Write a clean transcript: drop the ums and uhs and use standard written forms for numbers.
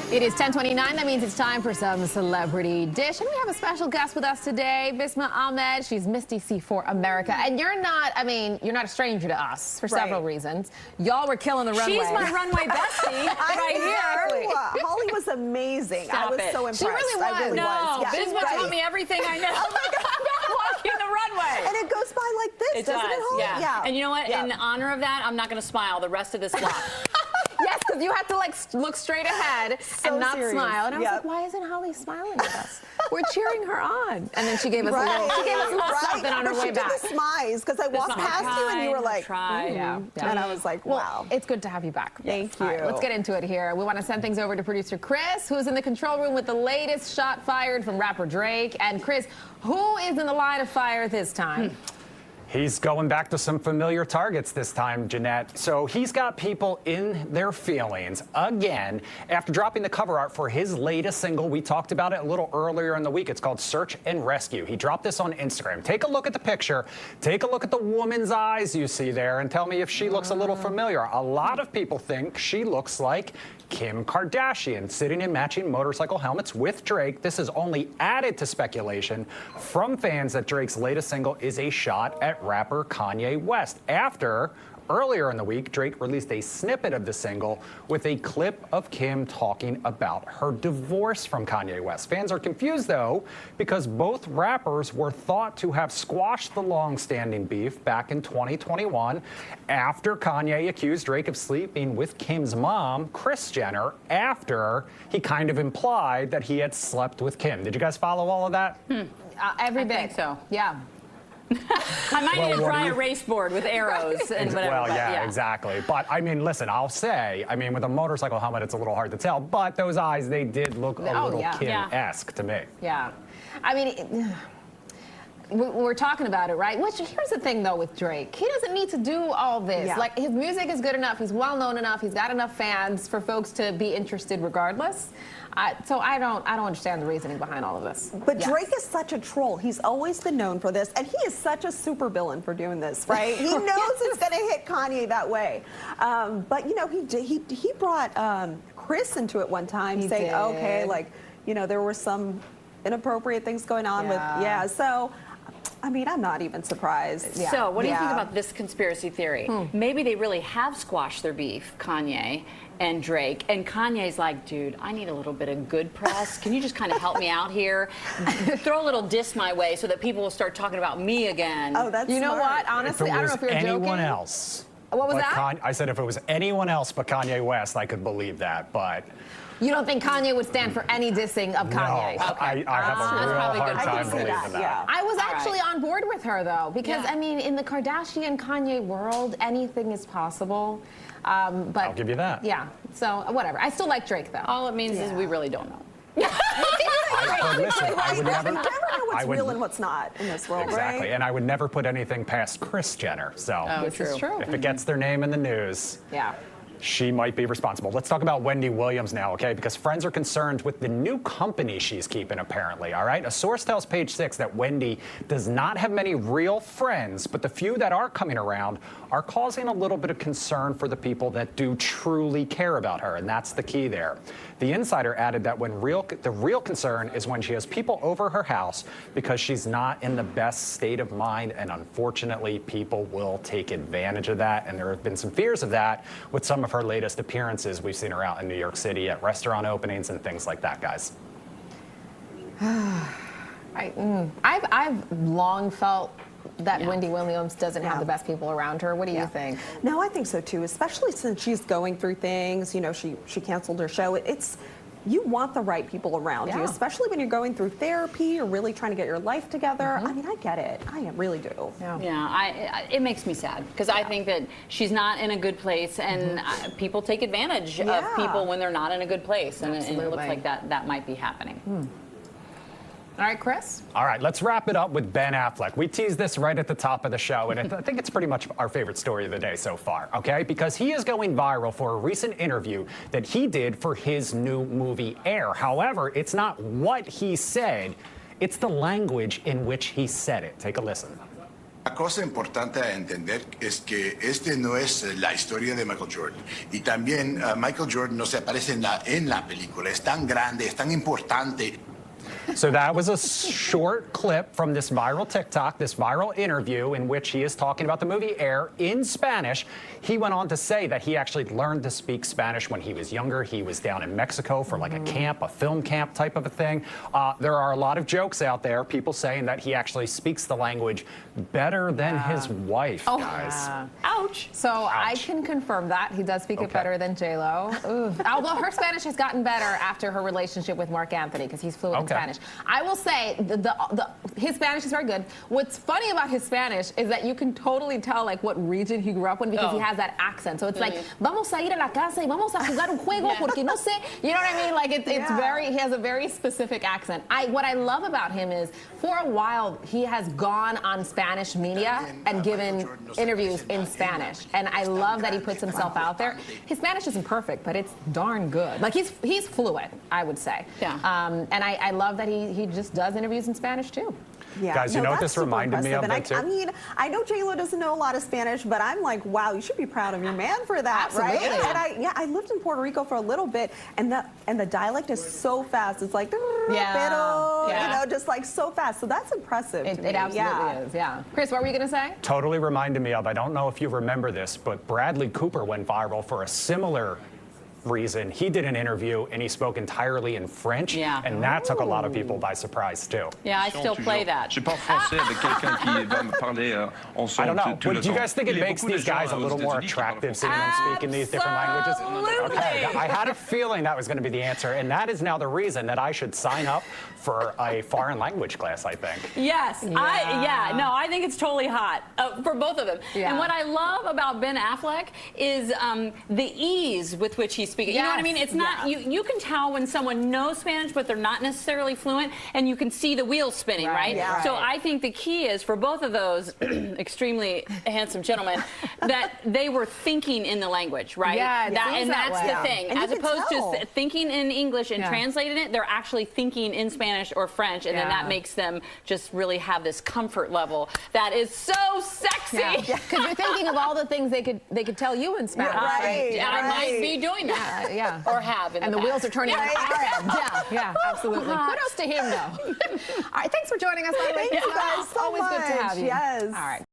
It is 10:29. That means it's time for some Celebrity Dish. And we have a special guest with us today, Bismah Ahmed. She's Miss DC for America. And you're not, you're not a stranger to us for several reasons. Y'all were killing the runway. She's my runway bestie right here. Holly was amazing. I was so impressed. She really was. I really was. Yeah. Bismah taught me everything I know. Oh my God. Walking the runway. And it goes by like this, doesn't it, Holly? Yeah. And you know what? In honor of that, I'm not going to smile the rest of this block. Yes, because you have to look straight ahead and not smile. And I was like, why isn't Holly smiling at us? We're cheering her on. And then she gave us a little something on her way back. She did the smize because I walked past you and you were like, and I was like, wow. Well, it's good to have you back. Thank you. All right, let's get into it here. We want to send things over to producer Chris, who's in the control room with the latest shot fired from rapper Drake. And Chris, who is in the line of fire this time? He's going back to some familiar targets this time, Jeanette. So he's got people in their feelings again after dropping the cover art for his latest single. We talked about it a little earlier in the week. It's called Search and Rescue. He dropped this on Instagram. Take a look at the picture. Take a look at the woman's eyes you see there and tell me if she looks a little familiar. A lot of people think she looks like Kim Kardashian, sitting in matching motorcycle helmets with Drake. This has only added to speculation from fans that Drake's latest single is a shot at rapper Kanye West. After, earlier in the week, Drake released a snippet of the single with a clip of Kim talking about her divorce from Kanye West. Fans are confused, though, because both rappers were thought to have squashed the long-standing beef back in 2021 after Kanye accused Drake of sleeping with Kim's mom, Kris Jenner, after he kind of implied that he had slept with Kim. Did you guys follow all of that? Every bit. I think so. Yeah. I might need a dry erase board with arrows and whatever. Well, yeah, exactly. But, listen, I'll say, with a motorcycle helmet, it's a little hard to tell. But those eyes, they did look a little Kim-esque to me. Yeah. We're talking about it, right? Which, here's the thing, though, with Drake. He doesn't need to do all this. Yeah. Like, his music is good enough. He's well-known enough. He's got enough fans for folks to be interested regardless. So I don't understand the reasoning behind all of this. But Drake is such a troll. He's always been known for this, and he is such a super villain for doing this, right? He knows it's going to hit Kanye that way. But he brought Kris into it one time, saying, okay, there were some inappropriate things going on with So. I'm not even surprised. Yeah. So, what do you think about this conspiracy theory? Maybe they really have squashed their beef, Kanye and Drake, and Kanye's like, dude, I need a little bit of good press. Can you just kind of help me out here? Throw a little diss my way so that people will start talking about me again. Oh, that's You know what? Honestly, I don't know if you're joking. Anyone else. What was that? I said if it was anyone else but Kanye West, I could believe that, but... You don't think Kanye would stand for any dissing of Kanye? No, I have a real hard time believing that. I was actually on board with her, though, because, in the Kardashian-Kanye world, anything is possible. But I'll give you that. Yeah, so whatever. I still like Drake, though. All it means is we really don't know. I would never know what's real and what's not in this world, Exactly, right? and I would never put anything past Kris Jenner. So This is true. if it gets their name in the news, she might be responsible. Let's talk about Wendy Williams now, okay? Because friends are concerned with the new company she's keeping, apparently, all right? A source tells Page Six that Wendy does not have many real friends, but the few that are coming around are causing a little bit of concern for the people that do truly care about her, and that's the key there. The insider added that the real concern is when she has people over her house because she's not in the best state of mind, and unfortunately, people will take advantage of that, and there have been some fears of that with some of her latest appearances. We've seen her out in New York City at restaurant openings and things like that, guys. I've long felt that Wendy Williams doesn't have the best people around her. What do you think? No, I think so too, especially since she's going through things. She canceled her show. You want the right people around you, especially when you're going through therapy or really trying to get your life together. I get it. I really do. It makes me sad because I think that she's not in a good place, and people take advantage of people when they're not in a good place, and it looks like that might be happening. All right, Chris? All right, let's wrap it up with Ben Affleck. We teased this right at the top of the show, and I think it's pretty much our favorite story of the day so far, okay? Because he is going viral for a recent interview that he did for his new movie, Air. However, it's not what he said, it's the language in which he said it. Take a listen. La cosa importante a entender es que este no es la historia de Michael Jordan. Y también Michael Jordan no se aparece en la película. Es tan grande, es tan importante. So that was a short clip from this viral TikTok, this viral interview in which he is talking about the movie Air in Spanish. He went on to say that he actually learned to speak Spanish when he was younger. He was down in Mexico for like a camp, a film camp type of a thing. There are a lot of jokes out there, people saying that he actually speaks the language better than his wife, guys. Ouch. So I can confirm that. He does speak it better than J-Lo. Although her Spanish has gotten better after her relationship with Mark Anthony because he's fluent in Spanish. I will say his Spanish is very good. What's funny about his Spanish is that you can totally tell like what region he grew up in because he has that accent. So it's like, vamos a ir a la casa y vamos a jugar un juego porque no sé. You know what I mean? Like it's very, he has a very specific accent. What I love about him is for a while he has gone on Spanish media and given interviews in Spanish. And I love that he puts himself out there. His Spanish isn't perfect, but it's darn good. Like he's fluent, I would say. Yeah. And I love that he just does interviews in Spanish too. Yeah. Guys, you know what this reminded me of? I mean, I know J-Lo doesn't know a lot of Spanish, but I'm like, wow, you should be proud of your man for that, right? And I lived in Puerto Rico for a little bit, and the dialect is so fast. It's like, pero, you know, just like so fast. So that's impressive. It absolutely is, yeah. Chris, what were you going to say? Totally reminded me of, I don't know if you remember this, but Bradley Cooper went viral for a similar reason. He did an interview and he spoke entirely in French, and that took a lot of people by surprise too. Yeah, I still play that. Je parle français avec quelqu'un qui va me parler en son. I don't know. But do you guys think it makes these guys a little more attractive sitting and speaking these different languages? Okay, I had a feeling that was going to be the answer, and that is now the reason that I should sign up for a foreign language class, I think. Yes, no, I think it's totally hot for both of them. Yeah. And what I love about Ben Affleck is the ease with which he speaks. You know what I mean? It's not, you can tell when someone knows Spanish, but they're not necessarily fluent, and you can see the wheels spinning, right? Yeah. So I think the key is for both of those extremely handsome gentlemen that they were thinking in the language, right? Yeah, and that's the thing. And as opposed to thinking in English and translating it, they're actually thinking in Spanish or French, and then that makes them just really have this comfort level that is so sexy. Because you're thinking of all the things they could tell you in Spanish. I might be doing that. Or have. And the wheels are turning on our end. Yeah, absolutely. Kudos to him, though. All right, thanks for joining us. Thank you guys so Always much. good to have you. Yes. All right.